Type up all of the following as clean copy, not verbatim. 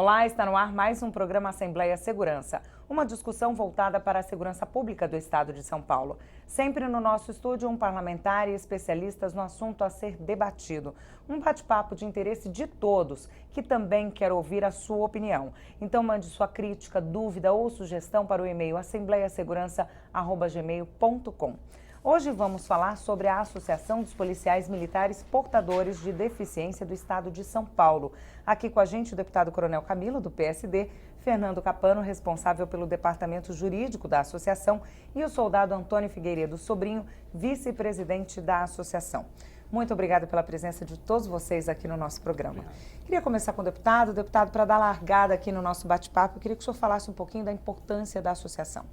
Olá, está no ar mais um programa Assembleia Segurança, uma discussão voltada para a segurança pública do estado de São Paulo. Sempre no nosso estúdio, um parlamentar e especialistas no assunto a ser debatido. Um bate-papo de interesse de todos, que também quer ouvir a sua opinião. Então mande sua crítica, dúvida ou sugestão para o e-mail assembleiasegurança@gmail.com. Hoje vamos falar sobre a Associação dos Policiais Militares Portadores de Deficiência do Estado de São Paulo. Aqui com a gente o deputado Coronel Camilo, do PSD, Fernando Capano, responsável pelo departamento jurídico da associação, e o soldado Antônio Figueiredo Sobrinho, vice-presidente da associação. Muito obrigada pela presença de todos vocês aqui no nosso programa. Queria começar com o deputado. Deputado, para dar largada aqui no nosso bate-papo, eu queria que o senhor falasse um pouquinho da importância da associação.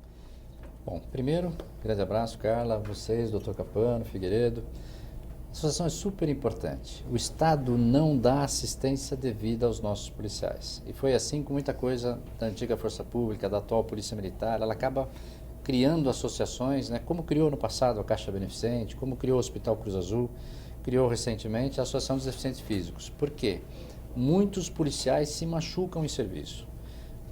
Bom, primeiro, grande abraço, Carla, vocês, doutor Capano, Figueiredo. A associação é super importante. O Estado não dá assistência devida aos nossos policiais. E foi assim com muita coisa da antiga Força Pública, da atual Polícia Militar. Ela acaba criando associações, né? Como criou no passado a Caixa Beneficente, como criou o Hospital Cruz Azul, criou recentemente a Associação dos Deficientes Físicos. Por quê? Muitos policiais se machucam em serviço.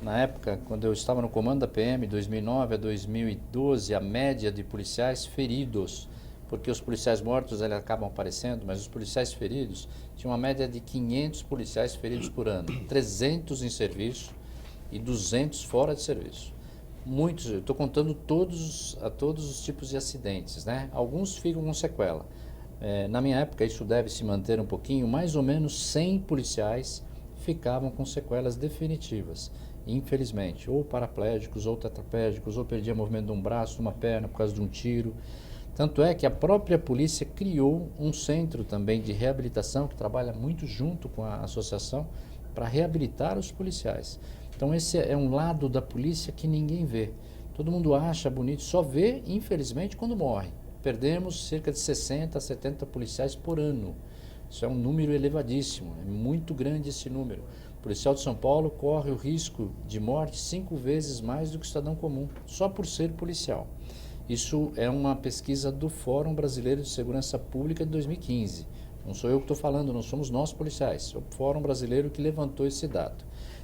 Na época, quando eu estava no comando da PM, 2009 a 2012, a média de policiais feridos, porque os policiais mortos eles acabam aparecendo, mas os policiais feridos, tinha uma média de 500 policiais feridos por ano, 300 em serviço e 200 fora de serviço. Muitos, eu estou contando todos os tipos de acidentes, né? Alguns ficam com sequela. Na minha época, isso deve se manter um pouquinho, mais ou menos 100 policiais ficavam com sequelas definitivas. Infelizmente, ou paraplégicos, ou tetraplégicos, ou perdia movimento de um braço, de uma perna por causa de um tiro. Tanto é que a própria polícia criou um centro também de reabilitação, que trabalha muito junto com a associação, para reabilitar os policiais. Então esse é um lado da polícia que ninguém vê. Todo mundo acha bonito, só vê, infelizmente, quando morre. Perdemos cerca de 60 a 70 policiais por ano. Isso é um número elevadíssimo, é muito grande esse número. O policial de São Paulo corre o risco de morte 5 vezes mais do que o cidadão comum, só por ser policial. Isso é uma pesquisa do Fórum Brasileiro de Segurança Pública de 2015. Não sou eu que estou falando, não somos nós policiais, é o Fórum Brasileiro que levantou esse dado.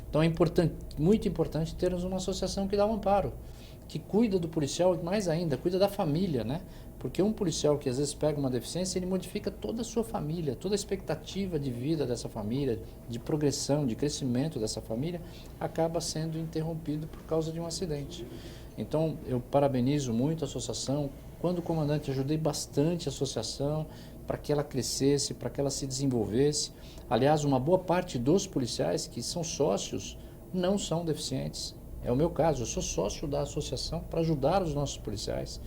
Então é importante, muito importante termos uma associação que dá um amparo, que cuida do policial e mais ainda, cuida da família, né? Porque um policial que às vezes pega uma deficiência, ele modifica toda a sua família, toda a expectativa de vida dessa família, de progressão, de crescimento dessa família, acaba sendo interrompido por causa de um acidente. Então, eu parabenizo muito a associação. Quando comandante, ajudei bastante a associação para que ela crescesse, para que ela se desenvolvesse. Aliás, uma boa parte dos policiais que são sócios não são deficientes. É o meu caso, eu sou sócio da associação para ajudar os nossos policiais.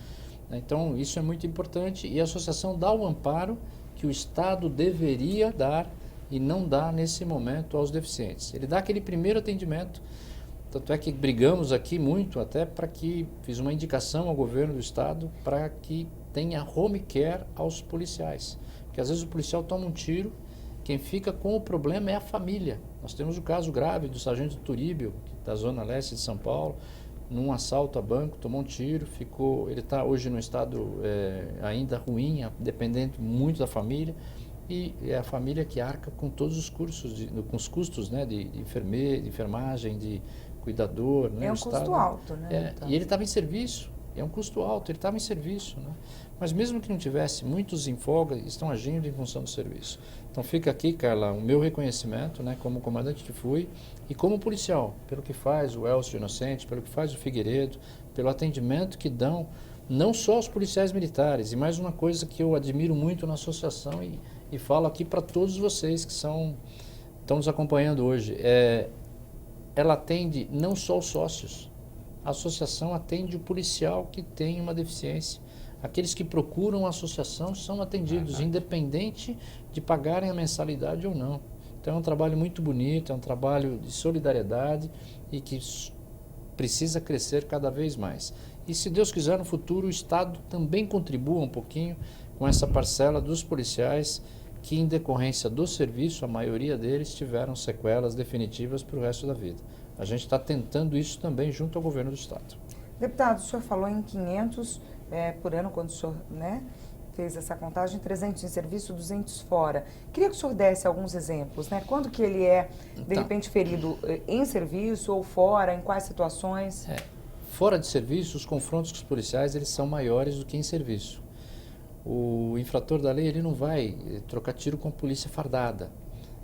Então, isso é muito importante e a associação dá o amparo que o Estado deveria dar e não dá nesse momento aos deficientes. Ele dá aquele primeiro atendimento, tanto é que brigamos aqui muito até para que fiz uma indicação ao governo do Estado para que tenha home care aos policiais. Porque às vezes o policial toma um tiro, quem fica com o problema é a família. Nós temos o caso grave do sargento Turíbio, da Zona Leste de São Paulo, num assalto a banco, tomou um tiro, ele está hoje no estado ainda ruim, dependendo muito da família, e é a família que arca com todos os cursos, com os custos, né, de enfermagem, de cuidador. Né, é um custo alto, né? E ele estava em serviço, é um custo alto, ele estava em serviço, né? Mas mesmo que não tivesse, muitos em folga estão agindo em função do serviço. Então fica aqui, Carla, o meu reconhecimento, né, como comandante que fui e como policial, pelo que faz o Elcio Inocente, pelo que faz o Figueiredo, pelo atendimento que dão, não só aos policiais militares. E mais uma coisa que eu admiro muito na associação e falo aqui para todos vocês que estão nos acompanhando hoje, ela atende não só os sócios, a associação atende o policial que tem uma deficiência. Aqueles que procuram a associação são atendidos, independente de pagarem a mensalidade ou não. Então é um trabalho muito bonito, é um trabalho de solidariedade e que precisa crescer cada vez mais. E se Deus quiser, no futuro o Estado também contribua um pouquinho com essa parcela dos policiais que, em decorrência do serviço, a maioria deles tiveram sequelas definitivas para o resto da vida. A gente está tentando isso também junto ao governo do Estado. Deputado, o senhor falou em 500 por ano, quando o senhor, né, fez essa contagem, 300 em serviço, 200 fora. Queria que o senhor desse alguns exemplos, né? Quando que ele é, de repente, ferido em serviço ou fora, em quais situações? Fora de serviço, os confrontos com os policiais, eles são maiores do que em serviço. O infrator da lei, ele não vai trocar tiro com a polícia fardada.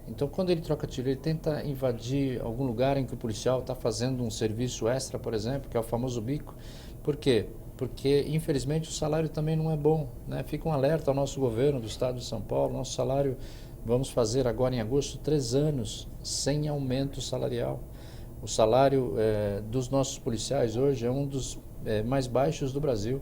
Então, quando ele troca tiro, ele tenta invadir algum lugar em que o policial está fazendo um serviço extra, por exemplo, que é o famoso bico. Por quê? Porque, infelizmente, o salário também não é bom, né? Fica um alerta ao nosso governo do estado de São Paulo. Nosso salário, vamos fazer agora em agosto 3 anos sem aumento salarial. O salário dos nossos policiais hoje é um dos mais baixos do Brasil.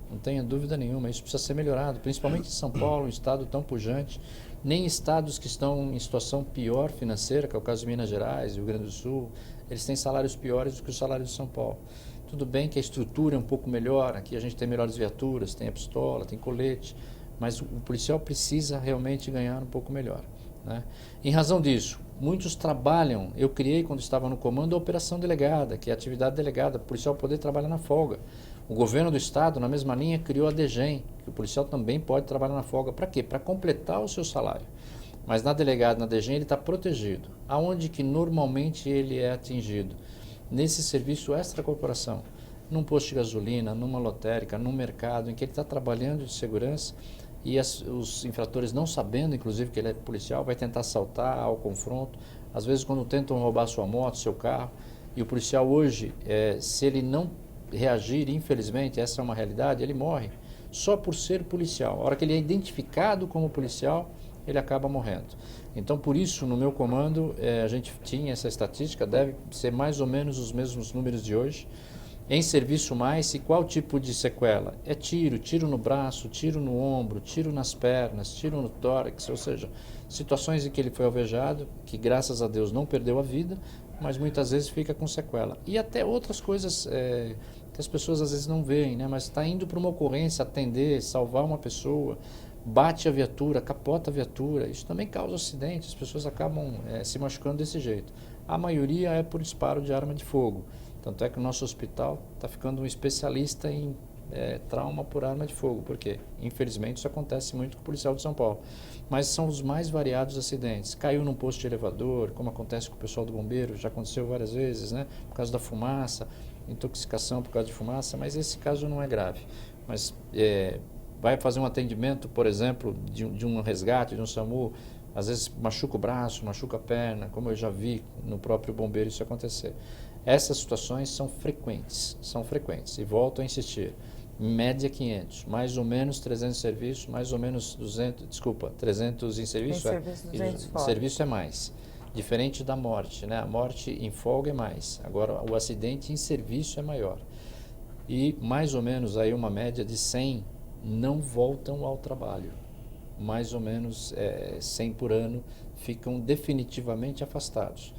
Não tenha dúvida nenhuma, isso precisa ser melhorado, principalmente em São Paulo, um estado tão pujante. Nem estados que estão em situação pior financeira, que é o caso de Minas Gerais, Rio Grande do Sul, eles têm salários piores do que o salário de São Paulo. Tudo bem que a estrutura é um pouco melhor, aqui a gente tem melhores viaturas, tem a pistola, tem colete, mas o policial precisa realmente ganhar um pouco melhor, né? Em razão disso, muitos trabalham, eu criei quando estava no comando a operação delegada, que é a atividade delegada, o policial poder trabalhar na folga. O governo do estado, na mesma linha, criou a DGEM, que o policial também pode trabalhar na folga. Para quê? Para completar o seu salário. Mas na delegada, na DGEM, ele está protegido. Aonde que normalmente ele é atingido? Nesse serviço extracorporação, num posto de gasolina, numa lotérica, num mercado em que ele está trabalhando de segurança e os infratores não sabendo, inclusive, que ele é policial, vai tentar assaltar ao confronto. Às vezes, quando tentam roubar sua moto, seu carro, e o policial hoje, se ele não reagir, infelizmente, essa é uma realidade, ele morre só por ser policial. A hora que ele é identificado como policial, ele acaba morrendo. Então, por isso, no meu comando, a gente tinha essa estatística, deve ser mais ou menos os mesmos números de hoje. Em serviço mais, e qual tipo de sequela? É tiro no braço, tiro no ombro, tiro nas pernas, tiro no tórax, ou seja, situações em que ele foi alvejado, que graças a Deus não perdeu a vida, mas muitas vezes fica com sequela. E até outras coisas que as pessoas às vezes não veem, né? Mas está indo para uma ocorrência, atender, salvar uma pessoa, bate a viatura, capota a viatura, isso também causa acidente, as pessoas acabam se machucando desse jeito. A maioria é por disparo de arma de fogo, tanto é que o nosso hospital está ficando um especialista em trauma por arma de fogo, porque infelizmente isso acontece muito com o policial de São Paulo. Mas são os mais variados acidentes. Caiu num posto de elevador, como acontece com o pessoal do bombeiro, já aconteceu várias vezes, né? Por causa da fumaça, intoxicação por causa de fumaça, mas esse caso não é grave. Mas vai fazer um atendimento, por exemplo, de um resgate, de um SAMU, às vezes machuca o braço, machuca a perna, como eu já vi no próprio bombeiro isso acontecer. Essas situações são frequentes, e volto a insistir. Média 500, mais ou menos 300 em serviço, mais ou menos 300 em serviço. Em serviço, 200 fora. Serviço é mais. Diferente da morte, né? A morte em folga é mais. Agora, o acidente em serviço é maior. E mais ou menos aí uma média de 100 não voltam ao trabalho. Mais ou menos 100 por ano ficam definitivamente afastados.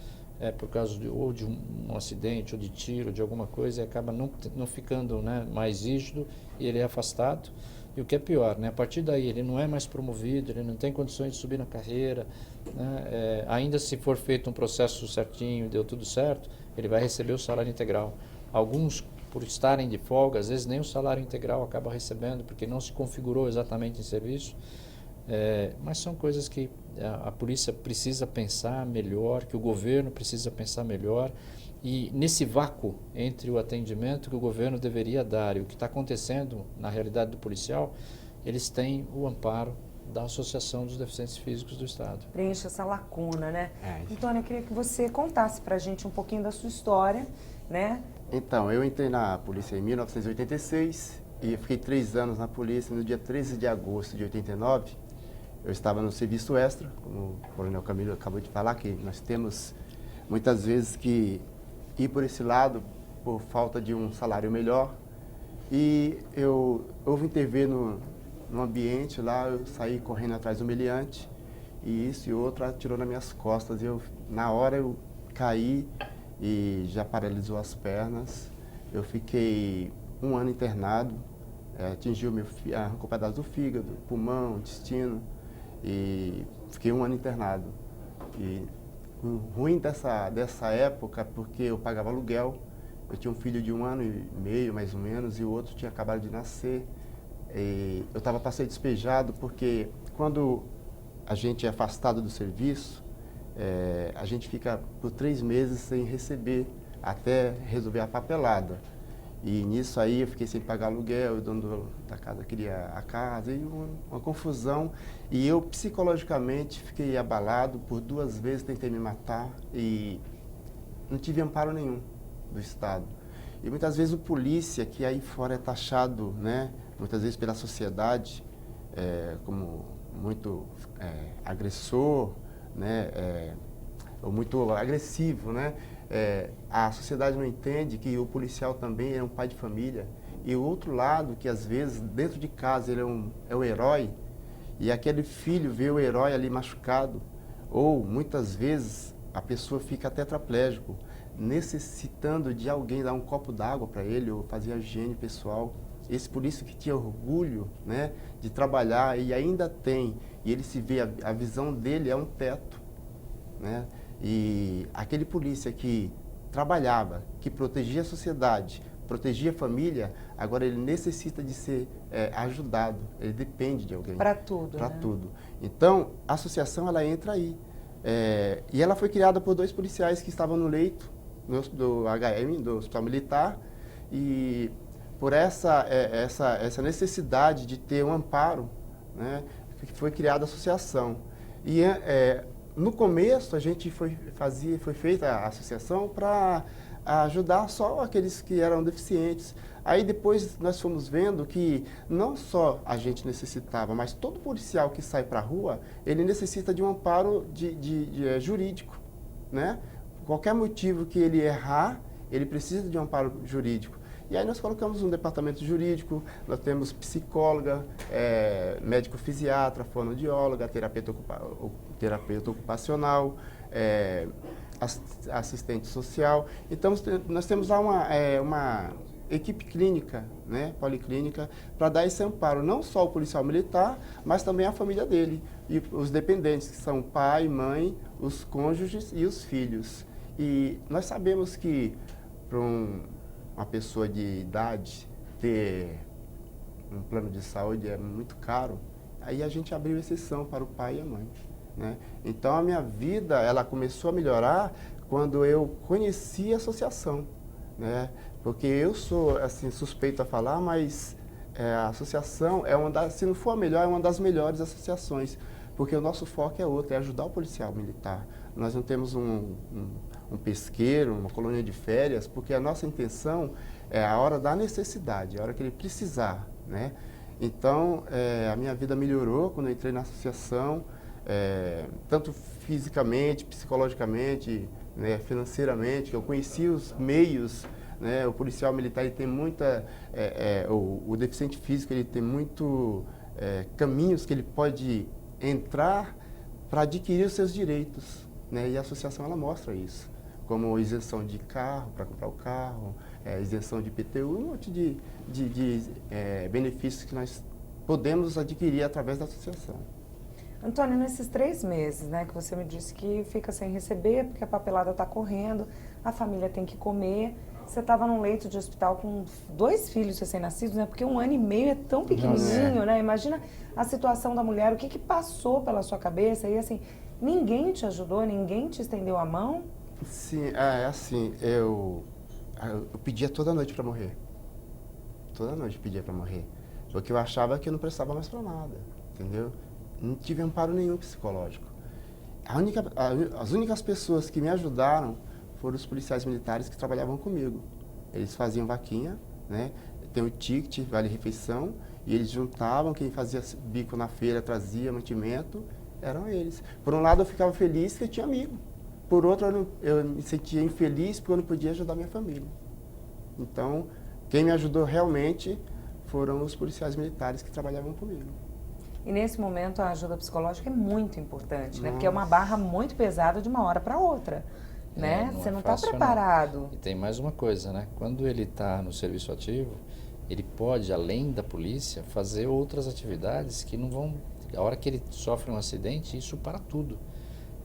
Por causa de um acidente, ou de tiro, de alguma coisa, e acaba não ficando, né, mais rígido e ele é afastado. E o que é pior, né, a partir daí ele não é mais promovido, ele não tem condições de subir na carreira, né, ainda se for feito um processo certinho, deu tudo certo, ele vai receber o salário integral. Alguns, por estarem de folga, às vezes nem o salário integral acaba recebendo, porque não se configurou exatamente em serviço. Mas são coisas que a polícia precisa pensar melhor, que o governo precisa pensar melhor, e nesse vácuo entre o atendimento que o governo deveria dar e o que está acontecendo na realidade do policial, eles têm o amparo da Associação dos Deficientes Físicos do Estado. Preenche essa lacuna, né? Antônio, eu queria que você contasse para a gente um pouquinho da sua história, né? Então, eu entrei na polícia em 1986 e fiquei 3 anos na polícia. No dia 13 de agosto de 89, eu estava no serviço extra, como o Coronel Camilo acabou de falar, que nós temos muitas vezes que ir por esse lado por falta de um salário melhor. E houve intervir no ambiente lá, eu saí correndo atrás do meliante, e isso e outro atirou nas minhas costas. Na hora eu caí e já paralisou as pernas. Eu fiquei 1 ano internado, arrancou um pedaço do fígado, pulmão, intestino, e fiquei 1 ano internado. E o ruim dessa época, porque eu pagava aluguel, eu tinha um filho de 1 ano e meio, mais ou menos, e o outro tinha acabado de nascer, E eu estava para ser despejado porque quando a gente é afastado do serviço, a gente fica por 3 meses sem receber até resolver a papelada. E nisso aí eu fiquei sem pagar aluguel, o dono da casa queria a casa, e uma confusão. E eu psicologicamente fiquei abalado, por 2 vezes tentei me matar e não tive amparo nenhum do Estado. E muitas vezes o polícia, que aí fora é taxado, né, muitas vezes pela sociedade, como muito agressor, né, ou muito agressivo, né? A sociedade não entende que o policial também é um pai de família. E o outro lado, que às vezes dentro de casa ele é o herói, e aquele filho vê o herói ali machucado, ou muitas vezes a pessoa fica tetraplégico, necessitando de alguém dar um copo d'água para ele, ou fazer a higiene pessoal. Esse polícia que tinha orgulho, né, de trabalhar, e ainda tem, e ele se vê, a visão dele é um teto, né? E aquele polícia que trabalhava, que protegia a sociedade, protegia a família, agora ele necessita de ser ajudado, ele depende de alguém. Para tudo, Para né? tudo. Então, a associação, ela entra aí. E ela foi criada por 2 policiais que estavam no leito do HM, do Hospital Militar, e por essa necessidade de ter um amparo, né, que foi criada a associação. E no começo, a gente foi feita a associação para ajudar só aqueles que eram deficientes. Aí depois nós fomos vendo que não só a gente necessitava, mas todo policial que sai para a rua, ele necessita de um amparo jurídico, né? Qualquer motivo que ele errar, ele precisa de um amparo jurídico. E aí nós colocamos um departamento jurídico, nós temos psicóloga, médico fisiatra, fonoaudióloga, terapeuta ocupacional, assistente social. Então nós temos lá uma equipe clínica, né, policlínica, para dar esse amparo, não só ao policial militar, mas também à família dele, e os dependentes, que são pai, mãe, os cônjuges e os filhos. E nós sabemos que para uma pessoa de idade ter um plano de saúde é muito caro, aí a gente abriu exceção para o pai e a mãe, né? Então a minha vida, ela começou a melhorar quando eu conheci a associação, né? Porque eu sou, assim, suspeito a falar, mas a associação se não for a melhor, é uma das melhores associações, porque o nosso foco é outro, é ajudar o policial militar. Nós não temos um pesqueiro, uma colônia de férias, porque a nossa intenção é a hora da necessidade, a hora que ele precisar, né? Então, a minha vida melhorou quando eu entrei na associação, tanto fisicamente, psicologicamente, né, financeiramente. Eu conheci os meios, né? O policial militar, ele tem muita... o deficiente físico, ele tem muito caminhos que ele pode entrar para adquirir os seus direitos, né? E a associação, ela mostra isso, como isenção de carro, para comprar o carro, isenção de IPTU, um monte de benefícios que nós podemos adquirir através da associação. Antônio, nesses 3 meses, né, que você me disse que fica sem receber, porque a papelada está correndo, a família tem que comer, você estava num leito de hospital com 2 filhos recém-nascidos, né, porque 1 ano e meio é tão pequenininho, né? Imagina a situação da mulher, o que passou pela sua cabeça, e assim, ninguém te ajudou, ninguém te estendeu a mão? Sim, assim, eu pedia toda noite para morrer. Toda noite eu pedia para morrer. Porque eu achava que eu não prestava mais para nada, entendeu? Não tive amparo nenhum psicológico. As únicas pessoas que me ajudaram foram os policiais militares que trabalhavam comigo. Eles faziam vaquinha, né? Tem o ticket, vale-refeição, e eles juntavam, quem fazia bico na feira trazia mantimento, eram eles. Por um lado eu ficava feliz que eu tinha amigo. Por outro, eu me sentia infeliz porque eu não podia ajudar minha família. Então, quem me ajudou realmente foram os policiais militares que trabalhavam comigo. E nesse momento a ajuda psicológica é muito importante, né? Porque é uma barra muito pesada de uma hora para outra, né? Você não está preparado. E tem mais uma coisa, né? Quando ele está no serviço ativo, ele pode, além da polícia, fazer outras atividades que não vão... A hora que ele sofre um acidente, isso para tudo.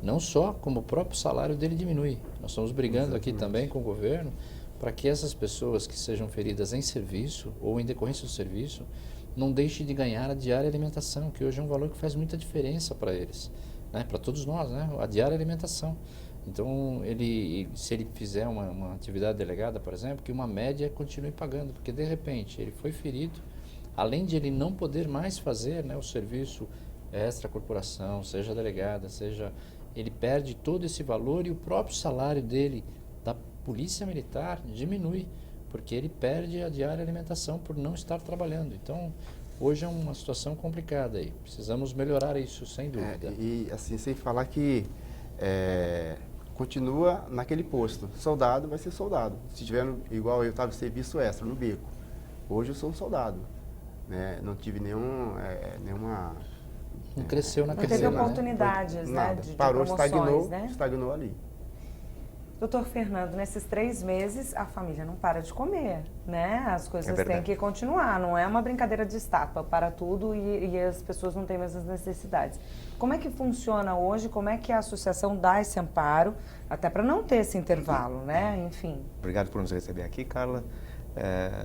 Não só como o próprio salário dele diminui. Nós estamos brigando aqui também com o governo para que essas pessoas que sejam feridas em serviço ou em decorrência do serviço, não deixe de ganhar a diária alimentação, que hoje é um valor que faz muita diferença para eles, né? Para todos nós, né? A diária alimentação. Então, se ele fizer uma atividade delegada, por exemplo, que uma média continue pagando, porque de repente ele foi ferido, além de ele não poder mais fazer, né, o serviço extra-corporação, seja delegada, seja... ele perde todo esse valor e o próprio salário dele, da polícia militar, diminui, porque ele perde a diária alimentação por não estar trabalhando. Então, hoje é uma situação complicada aí. Precisamos melhorar isso, sem dúvida. E assim, sem falar que continua naquele posto. Soldado vai ser soldado. Se tiver, igual eu estava em serviço extra, no beco. Hoje eu sou um soldado. Né? Não tive nenhuma... Não cresceu na Não teve carreira, oportunidades, né? Nada. De Parou, promoções, estagnou ali. Doutor Fernando, nesses 3 meses a família não para de comer, né? As coisas têm que continuar, não é uma brincadeira de estátua, para tudo e as pessoas não têm mais as necessidades. Como é que funciona hoje, como é que a associação dá esse amparo, até para não ter esse intervalo, né? Enfim. Obrigado por nos receber aqui, Carla.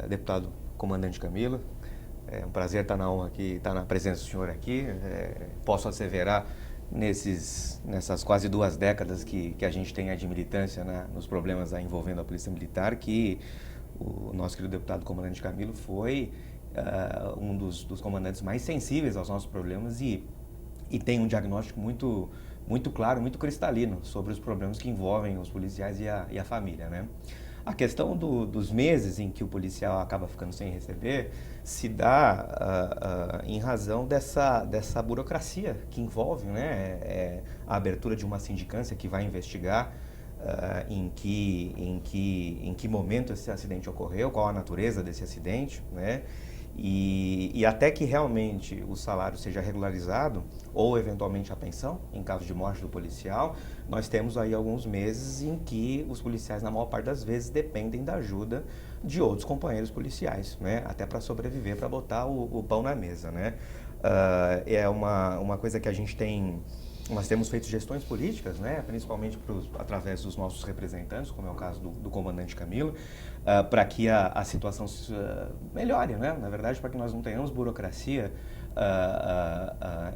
Deputado Comandante Camilo, é um prazer estar na honra aqui, estar na presença do senhor aqui. Posso asseverar nessas quase 2 décadas que a gente tem de militância, né, nos problemas envolvendo a Polícia Militar, que o nosso querido deputado Comandante Camilo foi um dos comandantes mais sensíveis aos nossos problemas e tem um diagnóstico muito claro, muito cristalino sobre os problemas que envolvem os policiais e a família, né? A questão dos meses em que o policial acaba ficando sem receber se dá em razão dessa burocracia que envolve, né, a abertura de uma sindicância que vai investigar em que momento esse acidente ocorreu, qual a natureza desse acidente, né? E até que realmente o salário seja regularizado ou eventualmente a pensão, em caso de morte do policial, nós temos aí alguns meses em que os policiais, na maior parte das vezes, dependem da ajuda de outros companheiros policiais, né? Até para sobreviver, para botar o pão na mesa, né? É uma coisa que a gente tem... Nós temos feito gestões políticas, né, principalmente através dos nossos representantes, como é o caso do comandante Camilo, para que a situação melhore, né? Na verdade, para que nós não tenhamos burocracia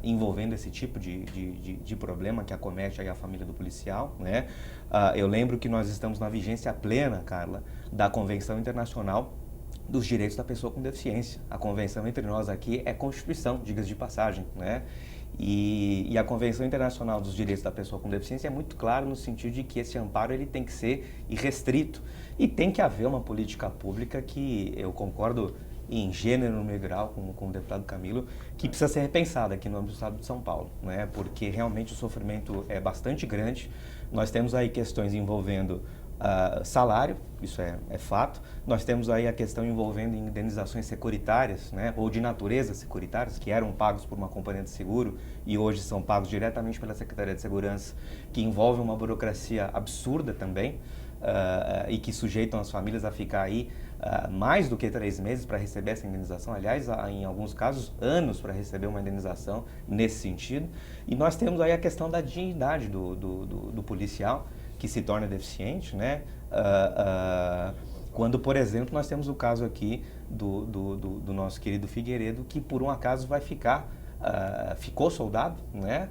envolvendo esse tipo de problema que acomete aí a família do policial, né? Eu lembro que nós estamos na vigência plena, Carla, da Convenção Internacional dos Direitos da Pessoa com Deficiência. A convenção entre nós aqui é Constituição, diga-se de passagem, né? E a Convenção Internacional dos Direitos da Pessoa com Deficiência é muito clara no sentido de que esse amparo ele tem que ser irrestrito e tem que haver uma política pública que eu concordo em gênero, número e grau com o deputado Camilo, que precisa ser repensada aqui no âmbito do Estado de São Paulo, né? Porque realmente o sofrimento é bastante grande. Nós temos aí questões envolvendo salário, isso é fato. Nós temos aí a questão envolvendo indenizações securitárias, né, ou de natureza securitárias, que eram pagos por uma companhia de seguro e hoje são pagos diretamente pela Secretaria de Segurança, que envolve uma burocracia absurda também, e que sujeitam as famílias a ficar aí mais do que 3 meses para receber essa indenização. Aliás, em alguns casos, anos para receber uma indenização nesse sentido. E nós temos aí a questão da dignidade do policial, que se torna deficiente, né? Quando, por exemplo, nós temos o caso aqui do nosso querido Figueiredo, que por um acaso vai ficou soldado, né?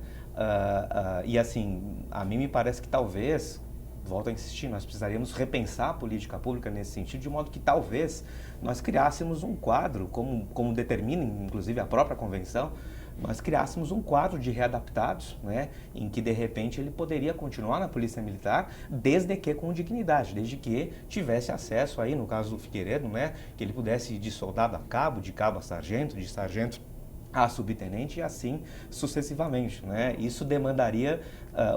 E assim, a mim me parece que talvez, volto a insistir, nós precisaríamos repensar a política pública nesse sentido, de modo que talvez nós criássemos um quadro, como determina inclusive a própria convenção, nós criássemos um quadro de readaptados, né, em que de repente ele poderia continuar na Polícia Militar, desde que com dignidade, desde que tivesse acesso aí, no caso do Figueiredo, né, que ele pudesse ir de soldado a cabo, de cabo a sargento, de sargento a subtenente e assim sucessivamente, né? Isso demandaria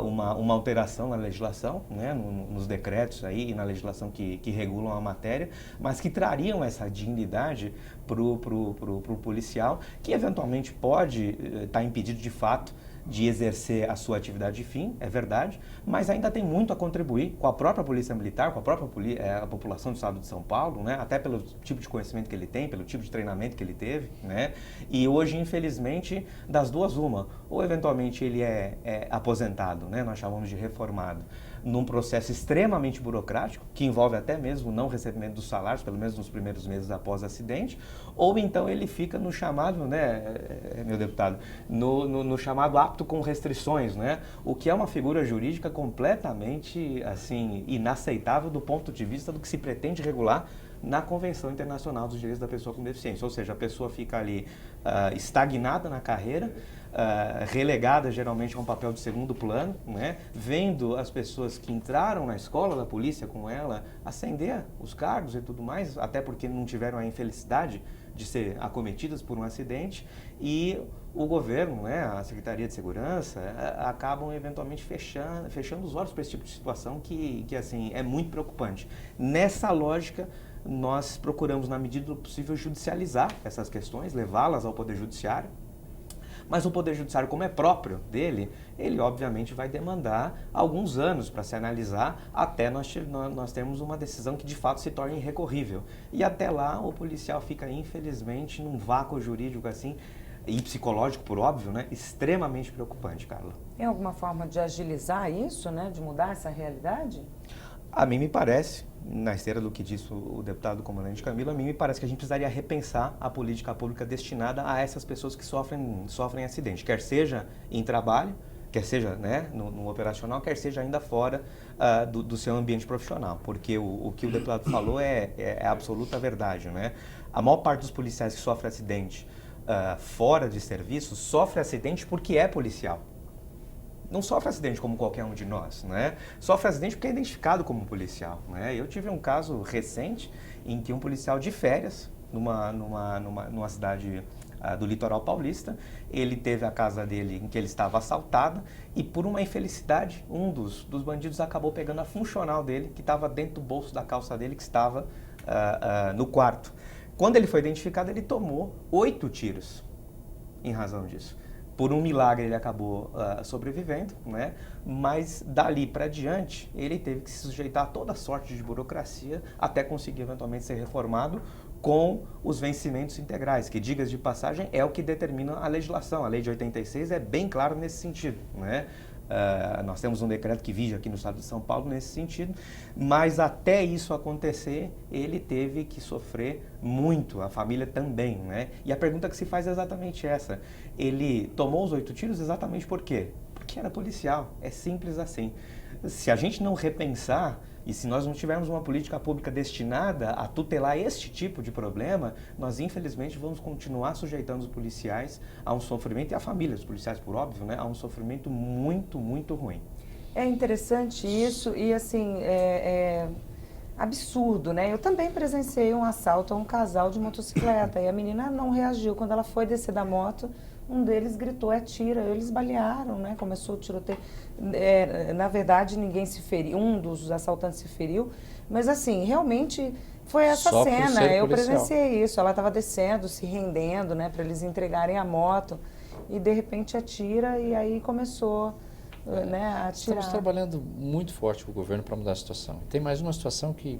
uma alteração na legislação, né? Nos decretos aí e na legislação que regulam a matéria, mas que trariam essa dignidade pro policial, que eventualmente pode estar impedido de fato de exercer a sua atividade de fim, é verdade, mas ainda tem muito a contribuir com a própria Polícia Militar, com a própria a população do Estado de São Paulo, né? Até pelo tipo de conhecimento que ele tem, pelo tipo de treinamento que ele teve, né? E hoje, infelizmente, das duas uma, ou eventualmente ele é aposentado, né? Nós chamamos de reformado, num processo extremamente burocrático, que envolve até mesmo o não recebimento dos salários, pelo menos nos primeiros meses após o acidente, ou então ele fica no chamado, né, meu deputado, no chamado apto com restrições, né, o que é uma figura jurídica completamente, assim, inaceitável do ponto de vista do que se pretende regular na Convenção Internacional dos Direitos da Pessoa com Deficiência. Ou seja, a pessoa fica ali estagnada na carreira, relegada geralmente a um papel de segundo plano, né? Vendo as pessoas que entraram na escola da polícia com ela ascender os cargos e tudo mais, até porque não tiveram a infelicidade de ser acometidas por um acidente, e o governo, né, a Secretaria de Segurança, acabam eventualmente fechando os olhos para esse tipo de situação que assim, é muito preocupante. Nessa lógica, nós procuramos, na medida do possível, judicializar essas questões, levá-las ao Poder Judiciário. Mas o Poder Judiciário, como é próprio dele, ele obviamente vai demandar alguns anos para se analisar até nós termos uma decisão que de fato se torne irrecorrível. E até lá o policial fica, infelizmente, num vácuo jurídico assim, e psicológico, por óbvio, né, extremamente preocupante, Carla. Tem alguma forma de agilizar isso, né, de mudar essa realidade? A mim me parece, na esteira do que disse o deputado comandante Camilo, a mim me parece que a gente precisaria repensar a política pública destinada a essas pessoas que sofrem acidente, quer seja em trabalho, quer seja, né, no operacional, quer seja ainda fora do seu ambiente profissional, porque o que o deputado falou é a absoluta verdade, né? A maior parte dos policiais que sofrem acidente fora de serviço sofre acidente porque é policial. Não sofre acidente como qualquer um de nós, né? Sofre acidente porque é identificado como policial, né? Eu tive um caso recente em que um policial de férias, numa cidade do litoral paulista, ele teve a casa dele em que ele estava assaltada e, por uma infelicidade, um dos bandidos acabou pegando a funcional dele, que estava dentro do bolso da calça dele, que estava no quarto. Quando ele foi identificado, ele tomou 8 tiros em razão disso. Por um milagre ele acabou sobrevivendo, né? Mas dali para diante ele teve que se sujeitar a toda sorte de burocracia até conseguir eventualmente ser reformado com os vencimentos integrais, que, diga-se de passagem, é o que determina a legislação. A lei de 86 é bem clara nesse sentido, né? Nós temos um decreto que vige aqui no estado de São Paulo nesse sentido, mas até isso acontecer, ele teve que sofrer muito, a família também, né? E a pergunta que se faz é exatamente essa: ele tomou os 8 tiros exatamente por quê? Porque era policial, é simples assim. Se a gente não repensar, e se nós não tivermos uma política pública destinada a tutelar este tipo de problema, nós infelizmente vamos continuar sujeitando os policiais a um sofrimento, e a família dos policiais, por óbvio, né, a um sofrimento muito, muito ruim. É interessante isso e, assim, é absurdo, né? Eu também presenciei um assalto a um casal de motocicleta e a menina não reagiu. Quando ela foi descer da moto, um deles gritou, atira. Eles balearam, né? Começou o tiroteio. Na verdade, ninguém se feriu, um dos assaltantes se feriu, mas, assim, realmente foi essa Só por cena. ser Eu policial. presenciei isso. Ela estava descendo, se rendendo, né? Para eles entregarem a moto e, de repente, atira e aí começou... né, a Estamos atirar. trabalhando muito forte com o governo para mudar a situação. Tem mais uma situação que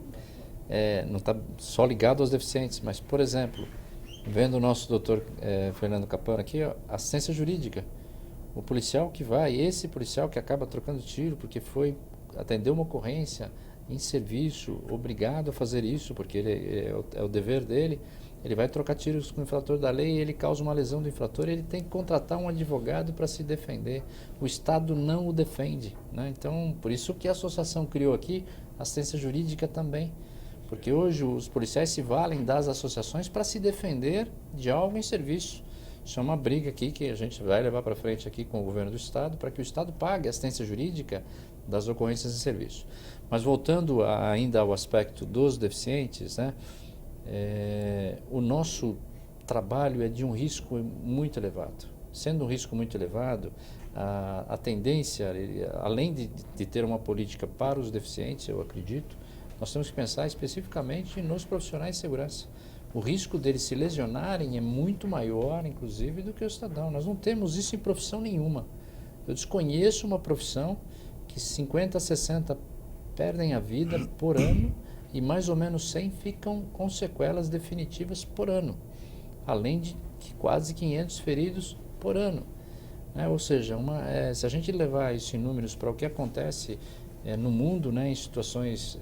não está só ligada aos deficientes, mas, por exemplo, vendo o nosso doutor Fernando Capano aqui, ó, assistência jurídica. O policial que vai, esse policial que acaba trocando tiro porque foi atender uma ocorrência em serviço, obrigado a fazer isso, porque é o dever dele, ele vai trocar tiros com o infrator da lei, ele causa uma lesão do infrator, ele tem que contratar um advogado para se defender. O Estado não o defende, né? Então, por isso que a associação criou aqui assistência jurídica também, porque hoje os policiais se valem das associações para se defender de algo em serviço. Isso é uma briga aqui que a gente vai levar para frente aqui com o governo do Estado, para que o Estado pague a assistência jurídica das ocorrências em serviço. Mas voltando ainda ao aspecto dos deficientes, né? O nosso trabalho é de um risco muito elevado. Sendo um risco muito elevado, a tendência, além de ter uma política para os deficientes, eu acredito, nós temos que pensar especificamente nos profissionais de segurança. O risco deles se lesionarem é muito maior, inclusive, do que o cidadão. Nós não temos isso em profissão nenhuma. Eu desconheço uma profissão que 50, 60 perdem a vida por ano e mais ou menos 100 ficam com sequelas definitivas por ano, além de quase 500 feridos por ano. Ou seja, se a gente levar isso em números para o que acontece no mundo, né, em situações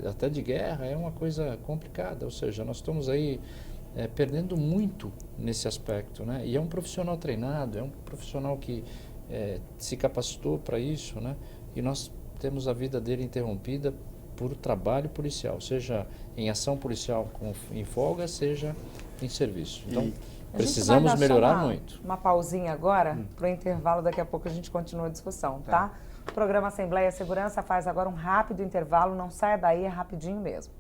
até de guerra, é uma coisa complicada. Ou seja, nós estamos aí perdendo muito nesse aspecto, né? E é um profissional treinado, é um profissional que se capacitou para isso, né? E nós temos a vida dele interrompida por trabalho policial, seja em ação policial em folga, seja em serviço. Então, precisamos melhorar muito. Uma pausinha agora para o intervalo, daqui a pouco a gente continua a discussão, tá? O programa Assembleia e Segurança faz agora um rápido intervalo, não saia daí, é rapidinho mesmo.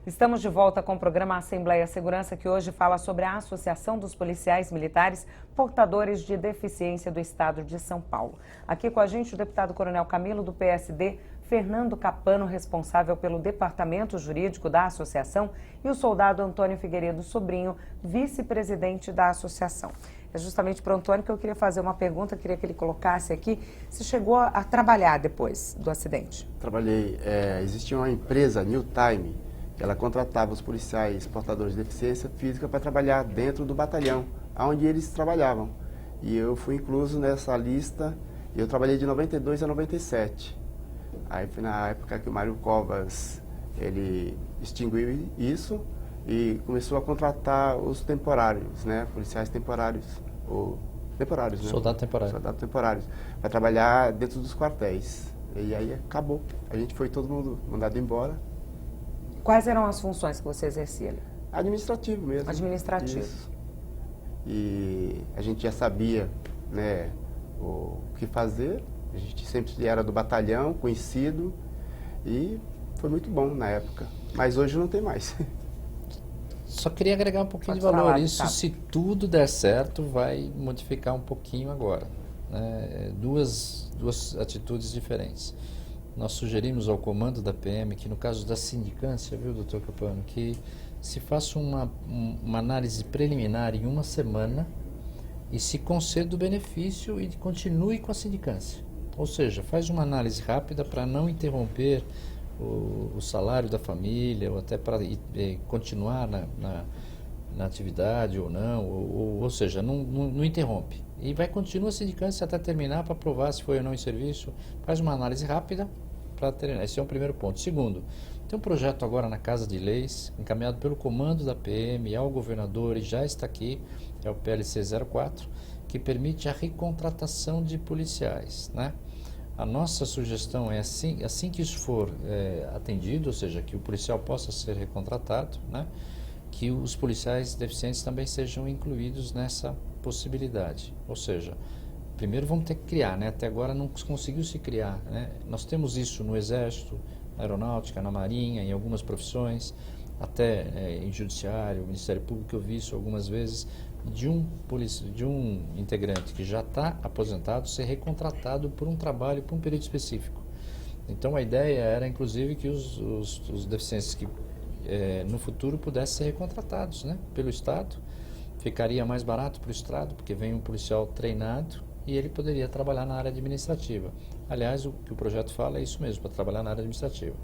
Estamos de volta com o programa Assembleia e Segurança, que hoje fala sobre a Associação dos Policiais Militares Portadores de Deficiência do Estado de São Paulo. Aqui com a gente o deputado Coronel Camilo, do PSD, Fernando Capano, responsável pelo departamento jurídico da associação, e o soldado Antônio Figueiredo Sobrinho, vice-presidente da associação. É justamente para o Antônio que eu queria fazer uma pergunta, queria que ele colocasse aqui, se chegou a trabalhar depois do acidente. Trabalhei, existia uma empresa, New Time, ela contratava os policiais portadores de deficiência física para trabalhar dentro do batalhão, onde eles trabalhavam. E eu fui incluso nessa lista, e eu trabalhei de 92 a 97. Aí foi na época que o Mário Covas, ele extinguiu isso e começou a contratar os temporários, né, policiais temporários, ou temporários, né? Soldado temporário. Soldados temporários, para trabalhar dentro dos quartéis. E aí acabou. A gente foi todo mundo mandado embora. Quais eram as funções que você exercia ali? Administrativo mesmo. Administrativo. Isso. E a gente já sabia, né, o que fazer. A gente sempre era do batalhão, conhecido, e foi muito bom na época. Mas hoje não tem mais. Só queria agregar um pouquinho Pode de valor. falar, Isso, tá. se tudo der certo, vai modificar um pouquinho agora, né? Duas atitudes diferentes. Nós sugerimos ao comando da PM que, no caso da sindicância, viu, doutor Capano, que se faça uma análise preliminar em uma semana e se conceda o benefício e continue com a sindicância. Ou seja, faz uma análise rápida para não interromper o salário da família, ou até para continuar na atividade ou não, ou seja, não interrompe. E vai continuar a sindicância até terminar para provar se foi ou não em serviço. Faz uma análise rápida para terminar. Esse é o primeiro ponto. Segundo, tem um projeto agora na Casa de Leis, encaminhado pelo comando da PM ao governador, e já está aqui, é o PLC 04, que permite a recontratação de policiais, né? A nossa sugestão é assim que isso for atendido, ou seja, que o policial possa ser recontratado, né? Que os policiais deficientes também sejam incluídos nessa possibilidade. Ou seja, primeiro vamos ter que criar, né? Até agora não conseguiu se criar, né? Nós temos isso no Exército, na Aeronáutica, na Marinha, em algumas profissões, até em Judiciário, Ministério Público, eu vi isso algumas vezes, de um integrante que já está aposentado ser recontratado por um trabalho, por um período específico. Então a ideia era, inclusive, que os deficientes que no futuro pudessem ser recontratados, né, pelo Estado. Ficaria mais barato para o Estado, porque vem um policial treinado e ele poderia trabalhar na área administrativa. Aliás, o que o projeto fala é isso mesmo, para trabalhar na área administrativa.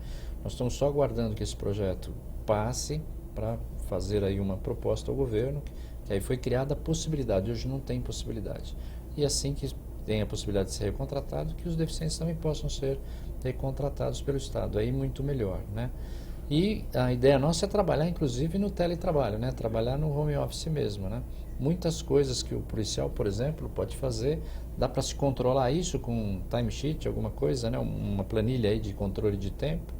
Nós estamos só aguardando que esse projeto passe para fazer aí uma proposta ao governo, que aí foi criada a possibilidade, hoje não tem possibilidade. E assim que tem a possibilidade de ser recontratado, que os deficientes também possam ser recontratados pelo Estado, aí muito melhor, né? E a ideia nossa é trabalhar, inclusive, no teletrabalho, né? Trabalhar no home office mesmo, né? Muitas coisas que o policial, por exemplo, pode fazer, dá para se controlar isso com um timesheet, alguma coisa, né? Uma planilha aí de controle de tempo,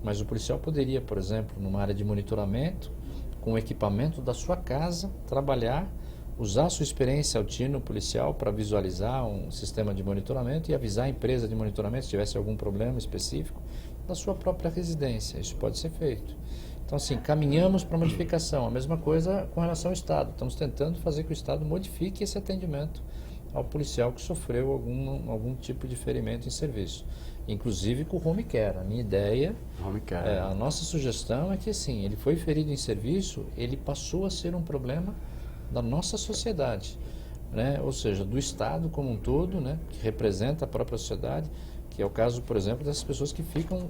mas o policial poderia, por exemplo, numa área de monitoramento, com o equipamento da sua casa, trabalhar, usar a sua experiência ao tino policial para visualizar um sistema de monitoramento e avisar a empresa de monitoramento se tivesse algum problema específico da sua própria residência. Isso pode ser feito. Então, assim, caminhamos para a modificação. A mesma coisa com relação ao Estado. Estamos tentando fazer que o Estado modifique esse atendimento ao policial que sofreu algum tipo de ferimento em serviço. Inclusive com o home care. A minha ideia, a nossa sugestão é que, assim, ele foi ferido em serviço, ele passou a ser um problema da nossa sociedade. né? Ou seja, do Estado como um todo, né? Que representa a própria sociedade, que é o caso, por exemplo, dessas pessoas que ficam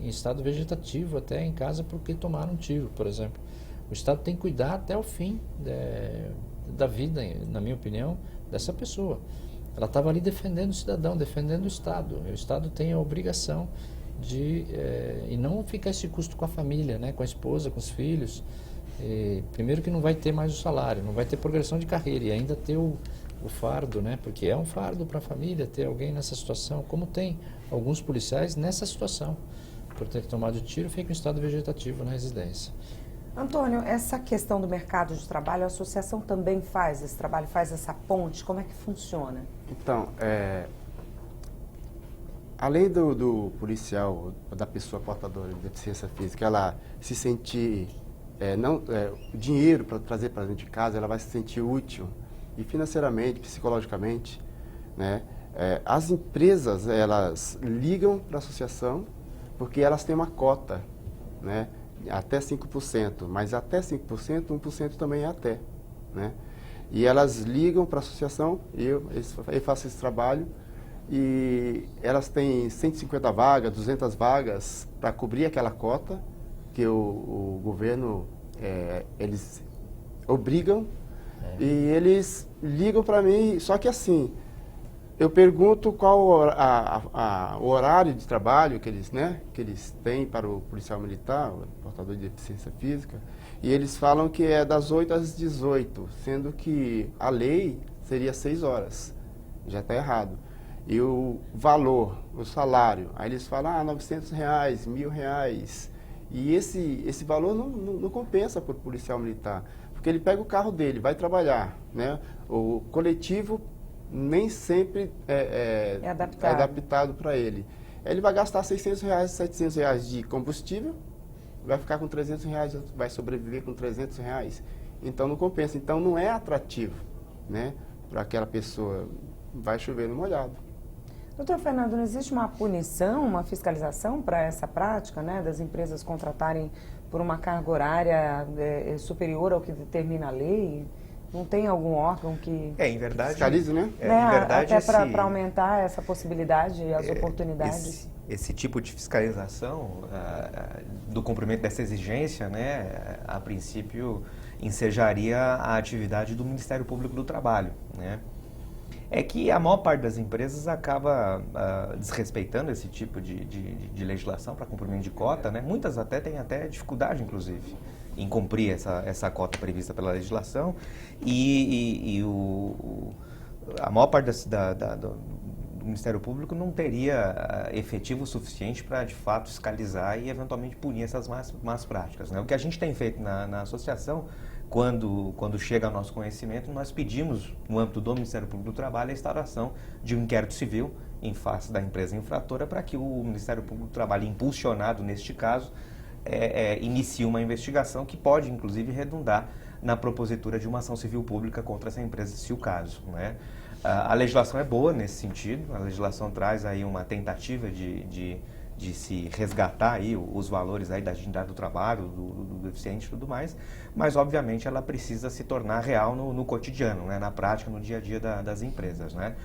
em estado vegetativo até em casa porque tomaram um tiro, por exemplo. O Estado tem que cuidar até o fim da vida, na minha opinião, dessa pessoa. Ela estava ali defendendo o cidadão, defendendo o Estado. O Estado tem a obrigação e não ficar esse custo com a família, né? Com a esposa, com os filhos. Primeiro que não vai ter mais o salário, não vai ter progressão de carreira e ainda ter o fardo, né? Porque é um fardo para a família ter alguém nessa situação, como tem alguns policiais nessa situação. Por ter tomado tiro, fica em estado vegetativo na residência. Antônio, essa questão do mercado de trabalho, a associação também faz esse trabalho, faz essa ponte? Como é que funciona? Então, além do policial, da pessoa portadora de deficiência física, ela se sentir, o dinheiro para trazer para dentro de casa, ela vai se sentir útil, e financeiramente, psicologicamente, né? As empresas, elas ligam para a associação porque elas têm uma cota, né? Até 5%, mas até 5%, 1% também é até, né? E elas ligam para a associação, eu faço esse trabalho, e elas têm 150 vagas, 200 vagas para cobrir aquela cota que o governo, eles obrigam, e eles ligam para mim, só que assim, eu pergunto qual o horário de trabalho que eles têm para o policial militar, o portador de deficiência física, e eles falam que é das 8 às 18, sendo que a lei seria 6 horas, já está errado. E o valor, o salário, aí eles falam, R$900, R$1.000, e esse valor não compensa para o policial militar, porque ele pega o carro dele, vai trabalhar, né? O coletivo nem sempre é adaptado para ele. Ele vai gastar R$600, R$700 de combustível, vai ficar com R$300, vai sobreviver com R$300. Então não compensa. Então não é atrativo, né, para aquela pessoa. Vai chover no molhado. Doutor Fernando, não existe uma punição, uma fiscalização para essa prática, né, das empresas contratarem por uma carga horária superior ao que determina a lei? Não tem algum órgão que em verdade, fiscalize, né? Em verdade, até para aumentar essa possibilidade e as oportunidades? Esse tipo de fiscalização do cumprimento dessa exigência, né, a princípio ensejaria a atividade do Ministério Público do Trabalho, né? É que a maior parte das empresas acaba desrespeitando esse tipo de legislação para cumprimento de cota, né? Muitas até têm dificuldade, inclusive, em cumprir essa cota prevista pela legislação, e a maior parte do Ministério Público não teria efetivo suficiente para, de fato, fiscalizar e, eventualmente, punir essas más práticas, né? O que a gente tem feito na associação, quando chega ao nosso conhecimento, nós pedimos, no âmbito do Ministério Público do Trabalho, a instauração de um inquérito civil em face da empresa infratora para que o Ministério Público do Trabalho, impulsionado neste caso, inicie uma investigação que pode, inclusive, redundar na propositura de uma ação civil pública contra essa empresa, se o caso, né? A legislação é boa nesse sentido, a legislação traz aí uma tentativa de se resgatar aí os valores aí da dignidade do trabalho, do deficiente e tudo mais, mas obviamente ela precisa se tornar real no cotidiano, né? Na prática, no dia a dia das empresas, né?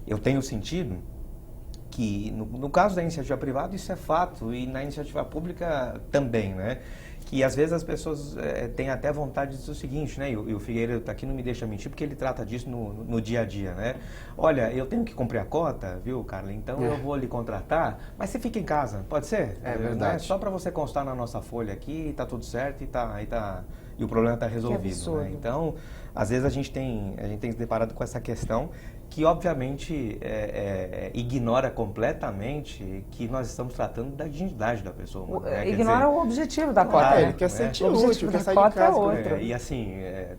Eu tenho sentido que no caso da iniciativa privada isso é fato, e na iniciativa pública também, né? Que às vezes as pessoas têm até vontade de dizer o seguinte, né? E o Figueiredo aqui não me deixa mentir, porque ele trata disso no dia a dia, né? Olha, eu tenho que cumprir a cota, viu, Carla? Então eu vou lhe contratar, mas você fica em casa, pode ser? É verdade. Né? Só para você constar na nossa folha aqui, tá tudo certo e o problema está resolvido, né? Então, às vezes a gente tem se deparado com essa questão que, obviamente, ignora completamente que nós estamos tratando da dignidade da pessoa. Né? Ignora o objetivo da cota. Ele quer sentir útil, quer sair de casa. É outro. E assim,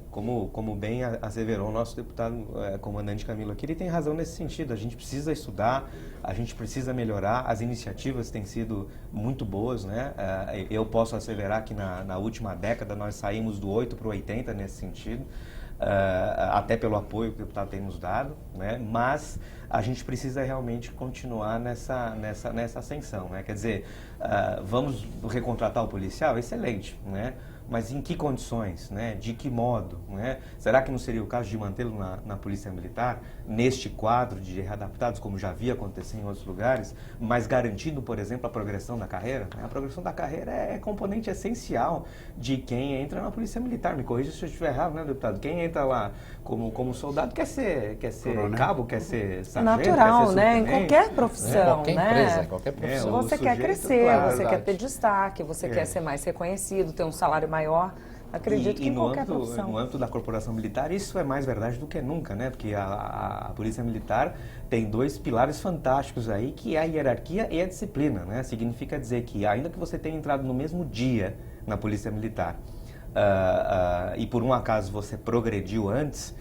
como bem asseverou o nosso deputado comandante Camilo aqui, ele tem razão nesse sentido. A gente precisa estudar, a gente precisa melhorar, as iniciativas têm sido muito boas, né? Eu posso asseverar que na última década nós saímos do 8 para o 80 nesse sentido. Até pelo apoio que o deputado tem nos dado, né? Mas a gente precisa realmente continuar nessa ascensão, né? Quer dizer, vamos recontratar o policial? Excelente, né? Mas em que condições, né? De que modo, né? Será que não seria o caso de mantê-lo na Polícia Militar, neste quadro de readaptados, como já havia acontecido em outros lugares, mas garantindo, por exemplo, a progressão da carreira? A progressão da carreira é componente essencial de quem entra na Polícia Militar. Me corrija se eu estiver errado, né, deputado? Quem entra lá como soldado quer ser cabo, quer ser sargento, natural, quer ser né? Em subtenente, qualquer profissão, qualquer né? empresa, qualquer profissão. Você quer sujeito, crescer, claro, você quer verdade. ter destaque, você quer ser mais reconhecido, ter um salário maior. Acredito que em qualquer profissão. No âmbito da corporação militar, isso é mais verdade do que nunca, né? Porque a Polícia Militar tem 2 pilares fantásticos aí, que é a hierarquia e a disciplina, né? Significa dizer que, ainda que você tenha entrado no mesmo dia na Polícia Militar e por um acaso você progrediu antes,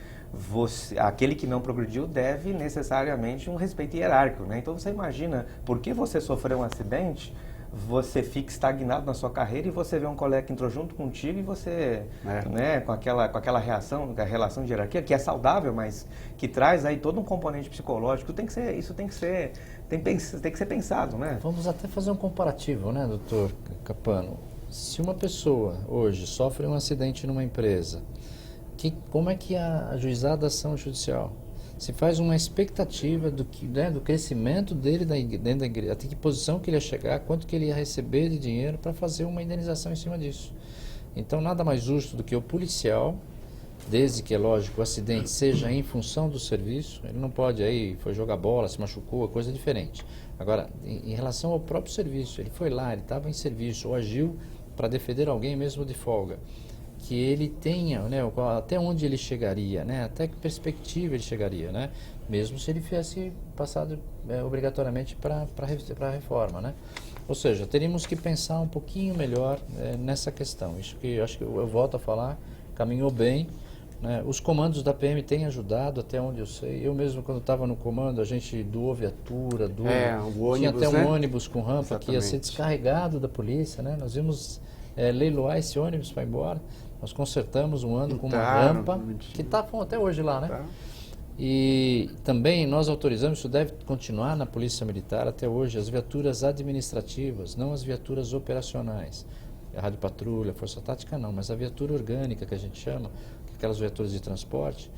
aquele que não progrediu deve necessariamente um respeito hierárquico, né? Então você imagina, por que você sofreu um acidente, você fica estagnado na sua carreira e você vê um colega que entrou junto contigo e você, né, com aquela reação, a relação de hierarquia, que é saudável, mas que traz aí todo um componente psicológico, isso tem que ser pensado, né? Vamos até fazer um comparativo, né, doutor Capano? Se uma pessoa hoje sofre um acidente numa empresa, como é que a ajuizada da ação judicial? Se faz uma expectativa do crescimento dele dentro da igreja, até que posição que ele ia chegar, quanto que ele ia receber de dinheiro para fazer uma indenização em cima disso. Então, nada mais justo do que o policial, desde que, é lógico, o acidente seja em função do serviço, ele não pode foi jogar bola, se machucou, é coisa diferente. Agora, em relação ao próprio serviço, ele foi lá, ele estava em serviço, ou agiu para defender alguém mesmo de folga, que ele tenha, né, até onde ele chegaria, né, até que perspectiva ele chegaria, né, mesmo se ele tivesse passado obrigatoriamente para a reforma, né. Ou seja, teríamos que pensar um pouquinho melhor nessa questão. Isso que acho que eu volto a falar, caminhou bem, né. Os comandos da PM têm ajudado, até onde eu sei. Eu mesmo, quando estava no comando, a gente doou viatura, tinha até um ônibus com rampa que ia ser descarregado da polícia, né. Nós íamos leiloar esse ônibus para ir embora. Nós consertamos um ano com uma rampa, que está até hoje lá, né? Tá. E também nós autorizamos, isso deve continuar na Polícia Militar até hoje, as viaturas administrativas, não as viaturas operacionais. A rádio patrulha, força tática não, mas a viatura orgânica que a gente chama, aquelas viaturas de transporte,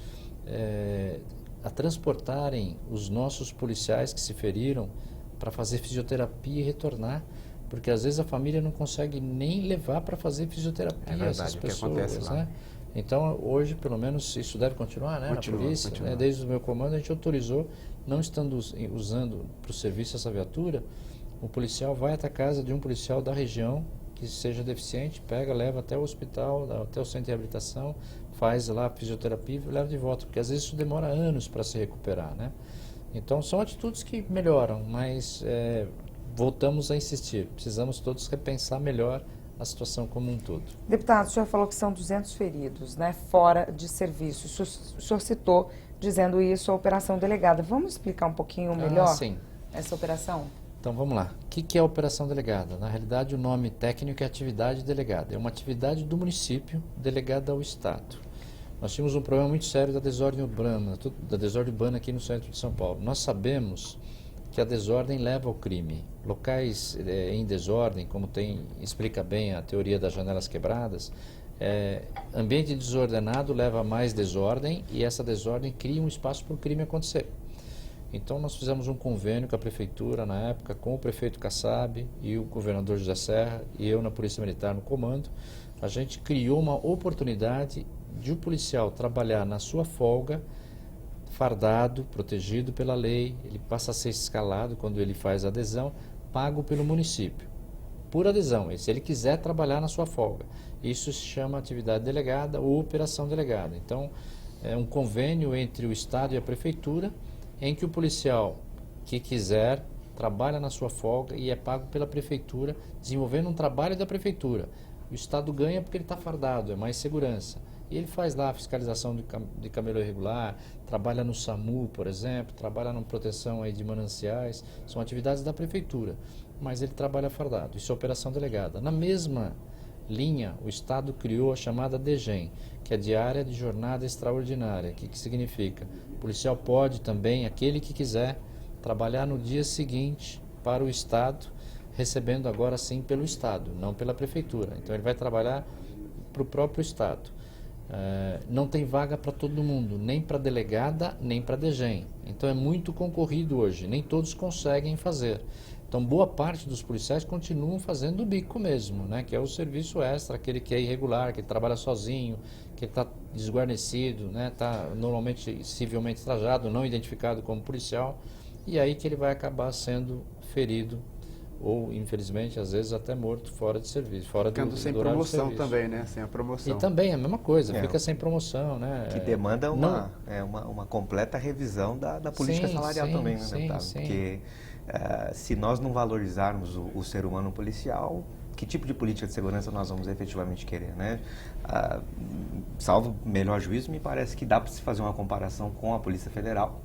a transportarem os nossos policiais que se feriram para fazer fisioterapia e retornar. Porque às vezes a família não consegue nem levar para fazer fisioterapia essas pessoas, né? Então hoje, pelo menos, isso deve continuar, né? Na polícia, né? Desde o meu comando a gente autorizou, não estando usando para o serviço essa viatura, o policial vai até a casa de um policial da região que seja deficiente, pega, leva até o hospital, até o centro de reabilitação, faz lá a fisioterapia e leva de volta, porque às vezes isso demora anos para se recuperar, né? Então são atitudes que melhoram, mas voltamos a insistir, precisamos todos repensar melhor a situação como um todo. Deputado, o senhor falou que são 200 feridos, né, fora de serviço. O senhor citou, dizendo isso, a Operação Delegada. Vamos explicar um pouquinho melhor essa operação? Então vamos lá. O que é a Operação Delegada? Na realidade, o nome técnico é Atividade Delegada. É uma atividade do município delegada ao Estado. Nós tínhamos um problema muito sério da desordem urbana aqui no centro de São Paulo. Nós sabemos que a desordem leva ao crime. Locais em desordem, como explica bem a teoria das janelas quebradas, ambiente desordenado leva a mais desordem e essa desordem cria um espaço para o crime acontecer. Então nós fizemos um convênio com a prefeitura na época, com o prefeito Kassab e o governador José Serra e eu na Polícia Militar no comando. A gente criou uma oportunidade de o policial trabalhar na sua folga, fardado, protegido pela lei, ele passa a ser escalado quando ele faz a adesão, pago pelo município, por adesão, se ele quiser trabalhar na sua folga. Isso se chama atividade delegada ou operação delegada. Então, é um convênio entre o Estado e a Prefeitura, em que o policial que quiser trabalha na sua folga e é pago pela Prefeitura, desenvolvendo um trabalho da Prefeitura. O Estado ganha porque ele está fardado, é mais segurança. E ele faz lá a fiscalização de camelo irregular, trabalha no SAMU, por exemplo, trabalha na proteção aí de mananciais, são atividades da prefeitura, mas ele trabalha fardado, isso é operação delegada. Na mesma linha, o Estado criou a chamada DGEM, que é Diária de Jornada Extraordinária. O que significa? O policial pode também, aquele que quiser, trabalhar no dia seguinte para o Estado, recebendo agora sim pelo Estado, não pela Prefeitura. Então ele vai trabalhar para o próprio Estado. Não tem vaga para todo mundo, nem para delegada, nem para DGEM. Então é muito concorrido hoje, nem todos conseguem fazer. Então boa parte dos policiais continuam fazendo o bico mesmo, né? Que é o serviço extra, aquele que é irregular, que trabalha sozinho, que está desguarnecido, né? Está normalmente civilmente trajado, não identificado como policial, e aí que ele vai acabar sendo ferido ou, infelizmente, às vezes até morto fora de serviço, fora do horário de serviço. Sem promoção também, né? Sem a promoção. E também a mesma coisa, fica sem promoção, né? Que demanda uma completa revisão da política salarial também, né, deputado? Porque se nós não valorizarmos o ser humano policial, que tipo de política de segurança nós vamos efetivamente querer, né? Salvo melhor juízo, me parece que dá para se fazer uma comparação com a Polícia Federal.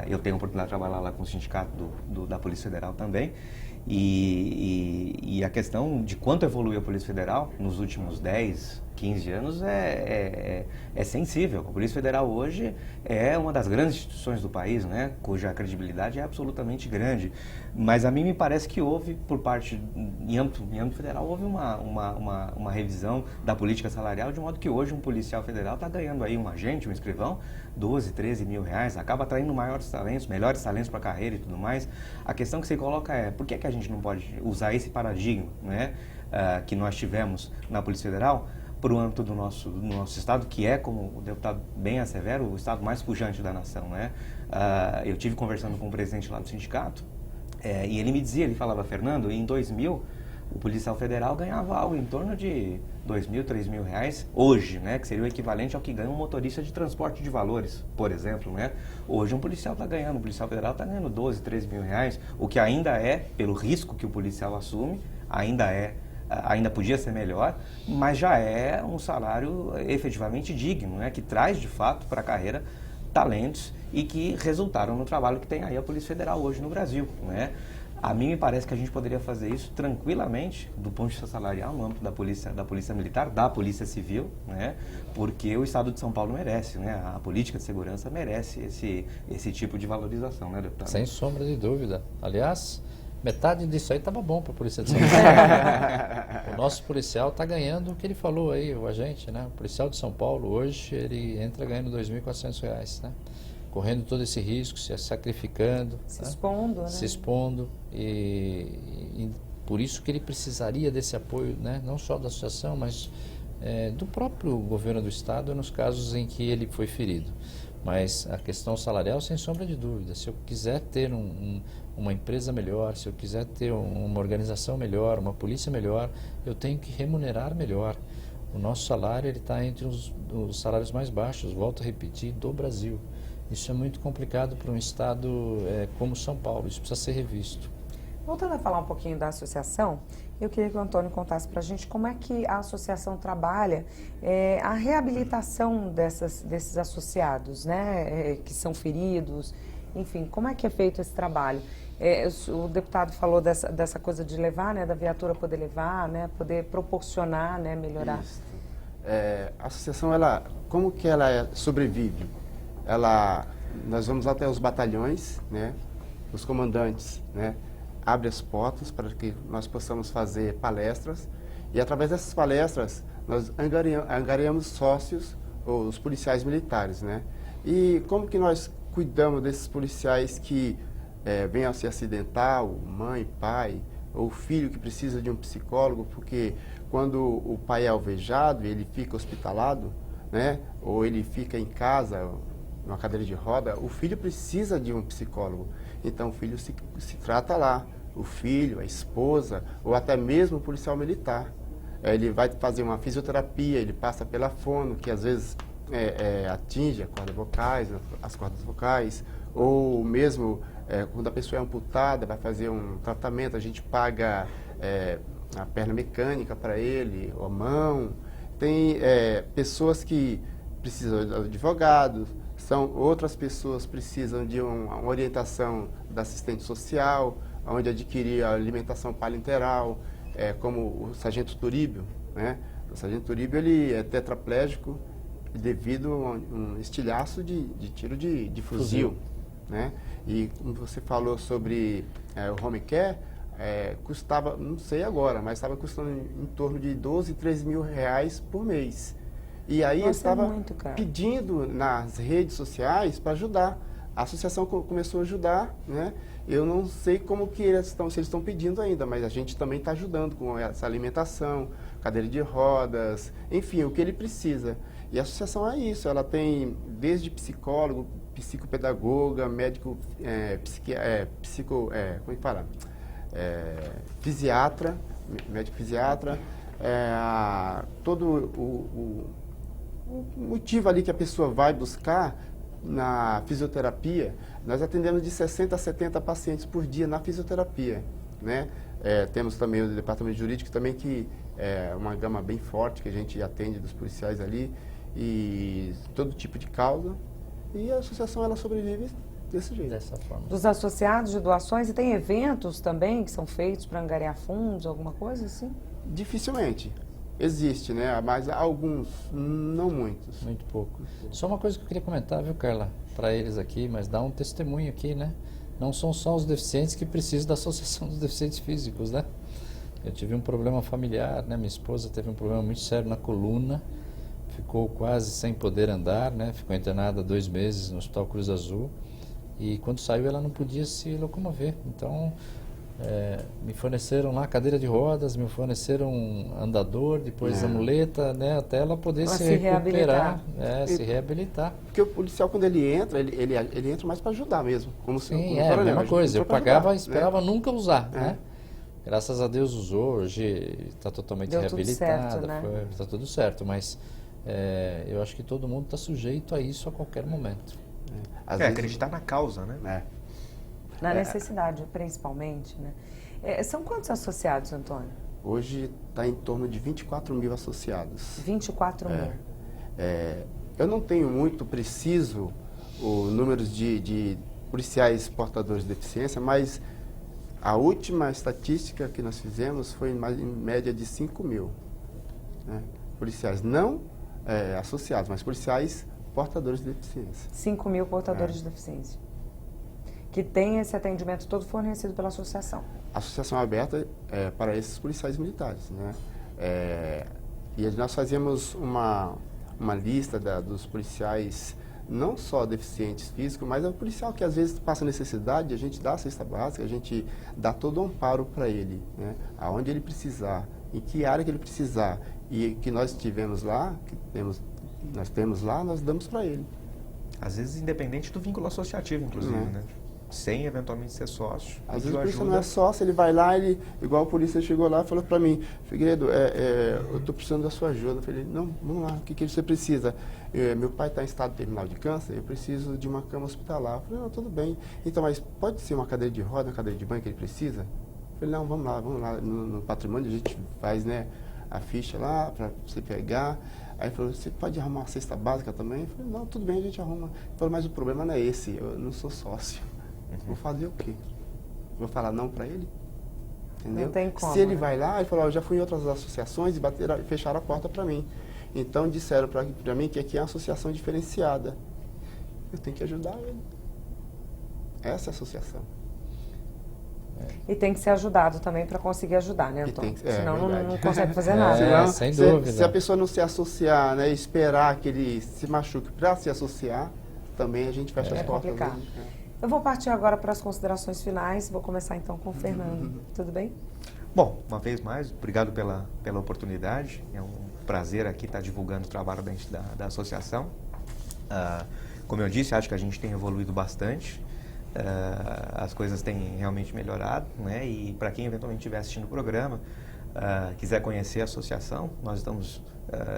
Eu tenho a oportunidade de trabalhar lá com o sindicato da Polícia Federal também. E a questão de quanto evoluiu a Polícia Federal nos últimos 10, 15 anos é sensível. A Polícia Federal hoje é uma das grandes instituições do país, né, cuja credibilidade é absolutamente grande. Mas a mim me parece que houve, por parte, em âmbito federal, houve uma revisão da política salarial, de modo que hoje um policial federal está ganhando aí, um agente, um escrivão, 12, 13 mil reais, acaba atraindo melhores talentos para a carreira e tudo mais. A questão que você coloca é, por que a gente não pode usar esse paradigma, né, que nós tivemos na Polícia Federal para o âmbito do nosso estado, que é, como o deputado bem assevera, o estado mais pujante da nação, né? Eu tive conversando com o presidente lá do sindicato, e ele me dizia, ele falava, Fernando, em 2000, o policial federal ganhava algo em torno de 2 mil, 3 mil reais hoje, né? Que seria o equivalente ao que ganha um motorista de transporte de valores, por exemplo, né? Hoje um policial federal está ganhando 12, 13 mil reais, o que ainda é, pelo risco que o policial assume, ainda podia ser melhor, mas já é um salário efetivamente digno, né? Que traz de fato para a carreira talentos e que resultaram no trabalho que tem aí a Polícia Federal hoje no Brasil, né? A mim me parece que a gente poderia fazer isso tranquilamente, do ponto de vista salarial, no âmbito da polícia militar, da polícia civil, né? Porque o Estado de São Paulo merece, né? A política de segurança merece esse tipo de valorização, né, deputado? Sem sombra de dúvida. Aliás, metade disso aí estava bom para a Polícia de São Paulo. O nosso policial está ganhando o que ele falou aí, o agente, né? O policial de São Paulo hoje, ele entra ganhando R$ 2.400, né? Correndo todo esse risco, se sacrificando. Se expondo, né? Se expondo. E por isso que ele precisaria desse apoio, né? Não só da associação, mas do próprio governo do Estado nos casos em que ele foi ferido. Mas a questão salarial, sem sombra de dúvida, se eu quiser ter uma empresa melhor, se eu quiser ter uma organização melhor, uma polícia melhor, eu tenho que remunerar melhor. O nosso salário está entre os salários mais baixos, volto a repetir, do Brasil. Isso é muito complicado para um estado como São Paulo, isso precisa ser revisto. Voltando a falar um pouquinho da associação, eu queria que o Antônio contasse para a gente como é que a associação trabalha a reabilitação desses associados, né, que são feridos, enfim, como é que é feito esse trabalho? O deputado falou dessa coisa de levar, né, da viatura poder levar, né, poder proporcionar, né, melhorar. Isso. A associação, como que ela sobrevive? Nós vamos até os batalhões, né, os comandantes, né, abre as portas para que nós possamos fazer palestras e através dessas palestras nós angariamos sócios, os policiais militares, né? E como que nós cuidamos desses policiais que venham a se acidentar, mãe, pai, ou filho que precisa de um psicólogo, porque quando o pai é alvejado e ele fica hospitalado, né, ou ele fica em casa, numa cadeira de roda, o filho precisa de um psicólogo. Então o filho se trata lá, o filho, a esposa, ou até mesmo o policial militar. Ele vai fazer uma fisioterapia, ele passa pela fono, que às vezes atinge as cordas vocais, ou mesmo quando a pessoa é amputada, vai fazer um tratamento, a gente paga a perna mecânica para ele, ou a mão. Tem pessoas que precisam de advogados, outras pessoas precisam de uma orientação da assistente social, onde adquirir a alimentação parenteral, como o sargento Turíbio, né? O sargento Turíbio, ele é tetraplégico devido a um estilhaço de tiro de fuzil, né? E como você falou sobre o home care, custava, não sei agora, mas estava custando em torno de 12, 13 mil reais por mês. E aí eu estava pedindo nas redes sociais para ajudar. A associação começou a ajudar, né? Eu não sei como que se eles estão pedindo ainda, mas a gente também está ajudando com essa alimentação, cadeira de rodas, enfim, o que ele precisa. E a associação é isso, ela tem desde psicólogo, psicopedagoga, médico, como é que fala? Fisiatra, médico fisiatra, todo o motivo ali que a pessoa vai buscar na fisioterapia. Nós atendemos de 60 a 70 pacientes por dia na fisioterapia, né? Temos também o departamento jurídico também, que é uma gama bem forte que a gente atende dos policiais ali, e todo tipo de causa, e a associação ela sobrevive desse jeito. Dessa forma. Dos associados de doações, e tem eventos também que são feitos para angariar fundos, alguma coisa assim? Dificilmente. Existe, né? Mas alguns, não muitos. Muito pouco. Só uma coisa que eu queria comentar, viu, Carla, para eles aqui, mas dá um testemunho aqui, né? Não são só os deficientes que precisam da Associação dos Deficientes Físicos, né? Eu tive um problema familiar, né? Minha esposa teve um problema muito sério na coluna, ficou quase sem poder andar, né? Ficou internada 2 meses no Hospital Cruz Azul, e quando saiu ela não podia se locomover. Então, me forneceram lá cadeira de rodas, me forneceram um andador, depois a muleta, né? Até ela poder se recuperar, se reabilitar. Porque o policial, quando ele entra, ele entra mais para ajudar mesmo. Como Sim, a mesma coisa. Eu pagava, esperava nunca usar, né? Graças a Deus usou, hoje está totalmente reabilitada, está tudo certo, mas eu acho que todo mundo está sujeito a isso a qualquer momento. Acreditar na causa, né? Na necessidade, principalmente, né? São quantos associados, Antônio? Hoje está em torno de 24 mil associados. 24 mil. Eu não tenho muito preciso o número de policiais portadores de deficiência, mas a última estatística que nós fizemos foi em média de 5 mil, né? Policiais não associados, mas policiais portadores de deficiência. 5 mil portadores de deficiência. Que tem esse atendimento todo fornecido pela associação. A associação é aberta para esses policiais militares, né? E nós fazemos uma lista dos policiais, não só deficientes físicos, mas é o policial que às vezes passa necessidade, a gente dá a cesta básica, a gente dá todo o amparo para ele, né? Aonde ele precisar, em que área que ele precisar, e que nós tivemos lá, nós temos lá, nós damos para ele. Às vezes independente do vínculo associativo, inclusive, né? Sem eventualmente ser sócio. Às vezes o polícia não é sócio, ele vai lá, igual o polícia chegou lá e falou para mim: Figueiredo, eu estou precisando da sua ajuda. Eu falei: não, vamos lá, o que você precisa? Meu pai está em estado terminal de câncer, eu preciso de uma cama hospitalar. Eu falei: não, tudo bem. Então, mas pode ser uma cadeira de roda, uma cadeira de banho que ele precisa? Eu falei: não, vamos lá, no patrimônio a gente faz, né, a ficha lá para você pegar. Aí ele falou: você pode arrumar uma cesta básica também? Eu falei: não, tudo bem, a gente arruma. Ele falou: mas o problema não é esse, eu não sou sócio. Vou fazer o quê? Vou falar não para ele? Entendeu? Não tem como, se ele vai lá, ele falou: eu já fui em outras associações e fecharam a porta para mim. Então disseram para mim que aqui é uma associação diferenciada. Eu tenho que ajudar ele. Essa é a associação. E tem que ser ajudado também para conseguir ajudar, né, Antônio? Senão não consegue fazer nada. Senão, sem dúvida. Se a pessoa não se associar, né, esperar que ele se machuque para se associar, também a gente fecha as portas. Complicado. Eu vou partir agora para as considerações finais. Vou começar então com o Fernando. Tudo bem? Bom, uma vez mais, obrigado pela oportunidade. É um prazer aqui estar divulgando o trabalho da associação. Como eu disse, acho que a gente tem evoluído bastante. As coisas têm realmente melhorado, né? E para quem eventualmente estiver assistindo o programa, quiser conhecer a associação, nós estamos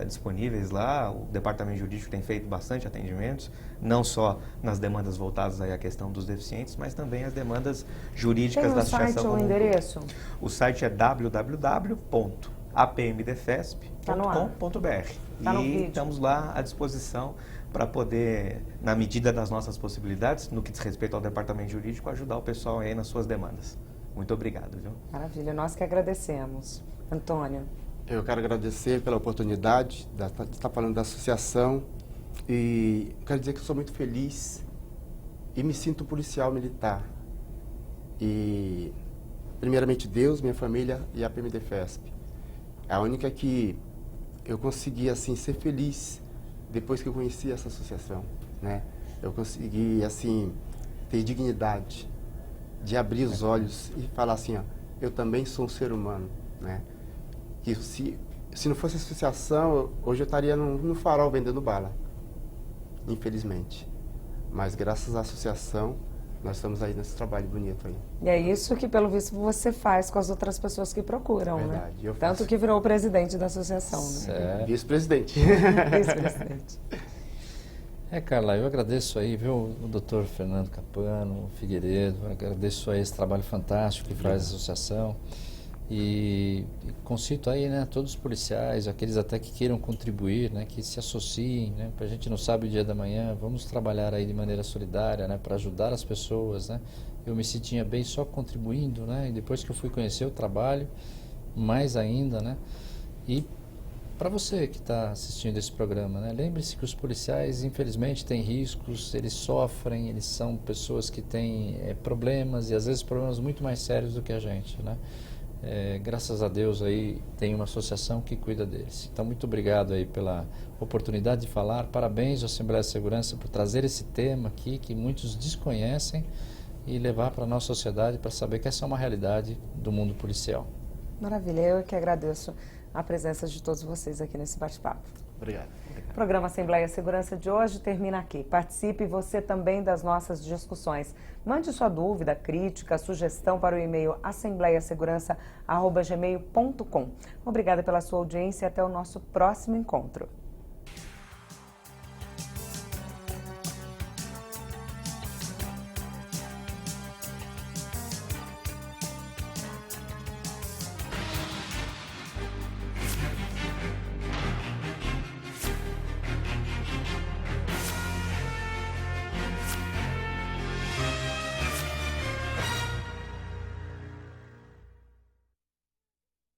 disponíveis lá. O departamento jurídico tem feito bastante atendimentos, não só nas demandas voltadas aí à questão dos deficientes, mas também as demandas jurídicas da associação. Tem o site ou o endereço? O site é www.apmdefesp.com.br. E estamos lá à disposição para poder, na medida das nossas possibilidades, no que diz respeito ao departamento jurídico, ajudar o pessoal aí nas suas demandas. Muito obrigado, viu? Maravilha, nós que agradecemos. Antônio. Eu quero agradecer pela oportunidade de estar falando da associação e quero dizer que eu sou muito feliz e me sinto policial militar. E, primeiramente, Deus, minha família e a PMDFESP. É a única que eu consegui, assim, ser feliz depois que eu conheci essa associação, né? Eu consegui, assim, ter dignidade de abrir os olhos e falar assim, ó, eu também sou um ser humano, né? Que se não fosse a associação, hoje eu estaria no farol vendendo bala, infelizmente. Mas graças à associação, nós estamos aí nesse trabalho bonito aí. E é isso que, pelo visto, você faz com as outras pessoas que procuram, Verdade, né? eu faço. Tanto que virou o presidente da associação, né? Certo. Vice-presidente. Vice-presidente. Carla, eu agradeço aí, viu, o doutor Fernando Capano, Figueiredo, agradeço aí esse trabalho fantástico que faz a associação e concito aí, né, todos os policiais, aqueles até que queiram contribuir, né, que se associem, né, a gente não sabe o dia da manhã, vamos trabalhar aí de maneira solidária, né, para ajudar as pessoas, né. Eu me sentia bem só contribuindo, né, e depois que eu fui conhecer o trabalho, mais ainda, né, e para você que está assistindo esse programa, né, lembre-se que os policiais, infelizmente, têm riscos, eles sofrem, eles são pessoas que têm problemas e às vezes problemas muito mais sérios do que a gente, né. Graças a Deus aí tem uma associação que cuida deles. Então, muito obrigado aí pela oportunidade de falar. Parabéns à Assembleia de Segurança por trazer esse tema aqui que muitos desconhecem e levar para a nossa sociedade para saber que essa é uma realidade do mundo policial. Maravilha, eu que agradeço a presença de todos vocês aqui nesse bate-papo. Obrigado. O programa Assembleia Segurança de hoje termina aqui. Participe você também das nossas discussões. Mande sua dúvida, crítica, sugestão para o e-mail assembleiasegurança@gmail.com. Obrigada pela sua audiência e até o nosso próximo encontro.